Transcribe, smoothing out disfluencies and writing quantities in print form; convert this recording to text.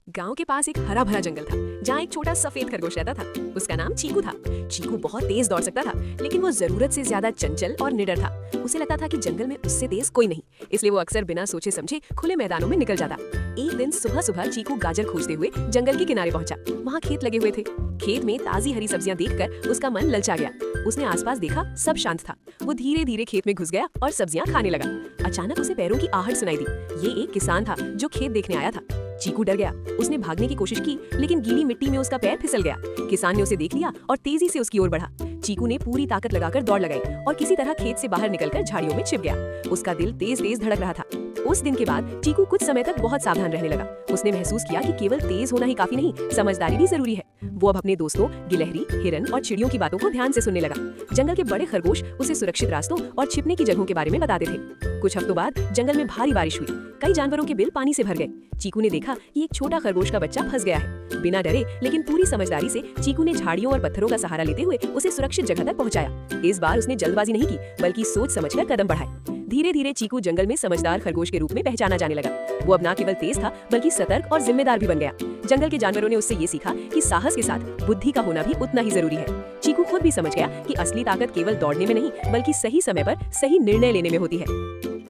गांव के पास एक हरा भरा जंगल था जहाँ एक छोटा सफेद खरगोश रहता था। उसका नाम चीकू था। चीकू बहुत तेज दौड़ सकता था, लेकिन वो जरूरत से ज्यादा चंचल और निडर था। उसे लगता था कि जंगल में उससे तेज कोई नहीं, इसलिए वो अक्सर बिना सोचे समझे खुले मैदानों में निकल जाता। एक दिन सुबह सुबह चीकू गाजर खोजते हुए जंगल के किनारे पहुंचा। वहाँ खेत लगे हुए थे। खेत में ताजी हरी सब्जियां देखकर उसका मन ललचा गया। उसने आसपास देखा, सब शांत था। वो धीरे धीरे खेत में घुस गया और सब्जियां खाने लगा। अचानक उसे पैरों की आहट सुनाई दी। ये एक किसान था जो खेत देखने आया था। चीकू डर गया। उसने भागने की कोशिश की, लेकिन गीली मिट्टी में उसका पैर फिसल गया। किसान ने उसे देख लिया और तेजी से उसकी ओर बढ़ा। चीकू ने पूरी ताकत लगाकर दौड़ लगाई और किसी तरह खेत से बाहर निकलकर झाड़ियों में छिप गया। उसका दिल तेज तेज धड़क रहा था। उस दिन के बाद चीकू कुछ समय तक बहुत सावधान रहने लगा। उसने महसूस किया कि केवल तेज होना ही काफी नहीं, समझदारी भी जरूरी है। वो अब अपने दोस्तों गिलहरी, हिरन और चिड़ियों की बातों को ध्यान से सुनने लगा। जंगल के बड़े खरगोश उसे सुरक्षित रास्तों और छिपने की जगहों के बारे में बताते थे। कुछ हफ्तों बाद जंगल में भारी बारिश हुई। कई जानवरों के बिल पानी से भर गए। चीकू ने देखा कि एक छोटा खरगोश का बच्चा फंस गया है। बिना डरे लेकिन पूरी समझदारी से चीकू ने झाड़ियों और पत्थरों का सहारा लेते हुए उसे सुरक्षित जगह तक पहुंचाया। इस बार उसने जल्दबाजी नहीं की, बल्कि सोच समझकर कदम बढ़ाए। धीरे धीरे चीकू जंगल में समझदार खरगोश के रूप में पहचाना जाने लगा। वो अब न केवल तेज था, बल्कि सतर्क और जिम्मेदार भी बन गया। जंगल के जानवरों ने उससे ये सीखा कि साहस के साथ बुद्धि का होना भी उतना ही जरूरी है। चीकू खुद भी समझ गया कि असली ताकत केवल दौड़ने में नहीं, बल्कि सही समय पर सही निर्णय लेने में होती है।